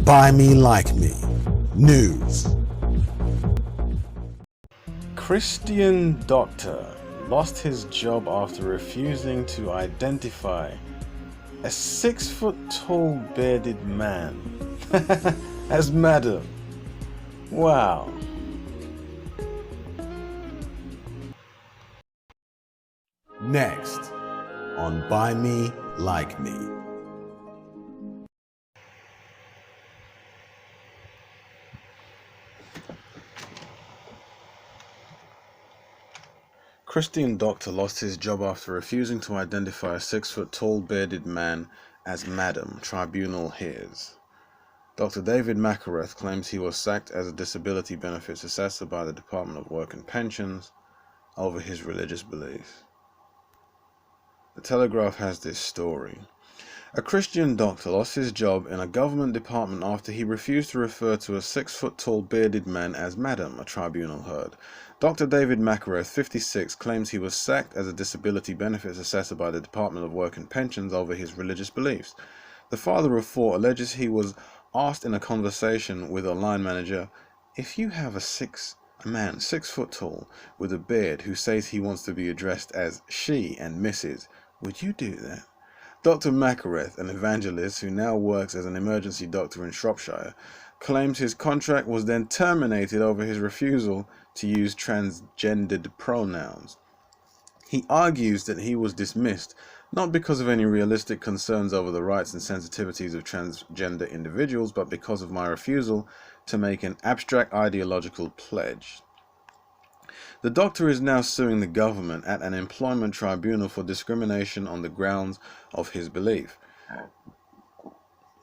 Buy Me Like Me News. Christian doctor lost his job after refusing to identify a 6-foot-tall bearded man as madam. Wow. Next on Buy Me Like Me. Christian doctor lost his job after refusing to identify a 6-foot-tall bearded man as madam, tribunal hears. Dr. David Makareth claims he was sacked as a disability benefits assessor by the Department of Work and Pensions over his religious beliefs. The Telegraph has this story. A Christian doctor lost his job in a government department after he refused to refer to a 6-foot-tall bearded man as madam, a tribunal heard. Dr. David Makareth, 56, claims he was sacked as a disability benefits assessor by the Department of Work and Pensions over his religious beliefs. The father of 4 alleges he was asked in a conversation with a line manager, "If you have a man 6 foot tall with a beard who says he wants to be addressed as she and Mrs., would you do that?" Dr. Makareth, an evangelist who now works as an emergency doctor in Shropshire, claims his contract was then terminated over his refusal to use transgendered pronouns. He argues that he was dismissed not because of any realistic concerns over the rights and sensitivities of transgender individuals, but because of my refusal to make an abstract ideological pledge. The doctor is now suing the government at an employment tribunal for discrimination on the grounds of his belief.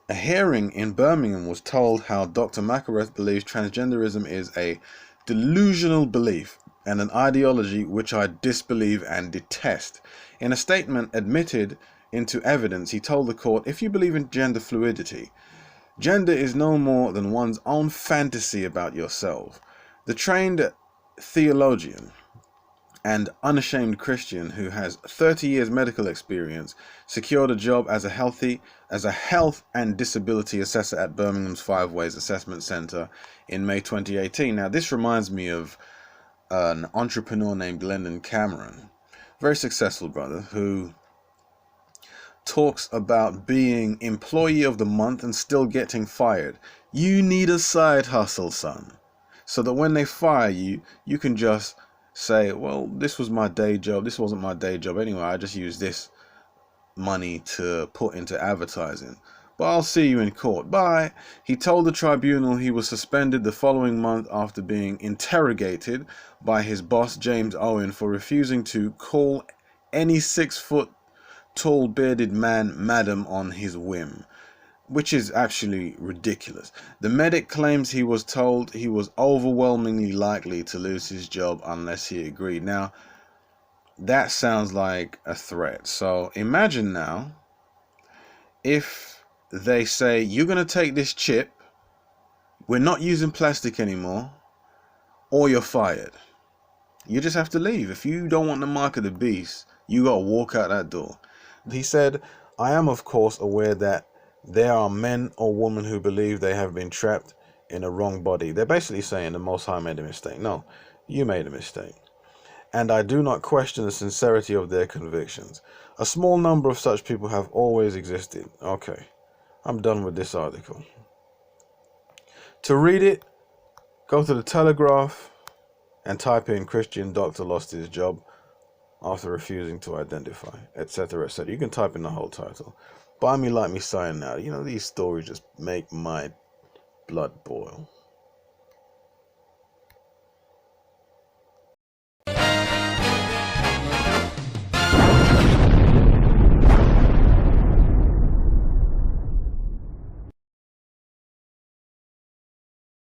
A hearing in Birmingham was told how Dr. Makareth believes transgenderism is a delusional belief and an ideology which I disbelieve and detest. In a statement admitted into evidence, he told the court, "If you believe in gender fluidity, gender is no more than one's own fantasy about yourself." The trained theologian and unashamed Christian who has 30 years medical experience secured a job as a health and disability assessor at Birmingham's Five Ways Assessment Centre in May 2018. Now this reminds me of an entrepreneur named Glendon Cameron, very successful brother, who talks about being employee of the month and still getting fired. You need a side hustle, son, so that when they fire you, you can just say, well, this was my day job. This wasn't my day job anyway. I just used this money to put into advertising. But I'll see you in court. Bye. He told the tribunal he was suspended the following month after being interrogated by his boss, James Owen, for refusing to call any 6-foot-tall bearded man madam on his whim, which is actually ridiculous. The medic claims he was told he was overwhelmingly likely to lose his job unless he agreed. Now, that sounds like a threat. So imagine now if they say, you're going to take this chip, we're not using plastic anymore, or you're fired. You just have to leave. If you don't want the mark of the beast, you got to walk out that door. He said, "I am of course aware that there are men or women who believe they have been trapped in a wrong body." They're basically saying the Most High made a mistake. No, you made a mistake. "And I do not question the sincerity of their convictions. A small number of such people have always existed." Okay, I'm done with this article. To read it, go to the Telegraph and type in "Christian doctor lost his job after refusing to identify," etc., etc. You can type in the whole title. Buy Me Like Me signing out. You know, these stories just make my blood boil.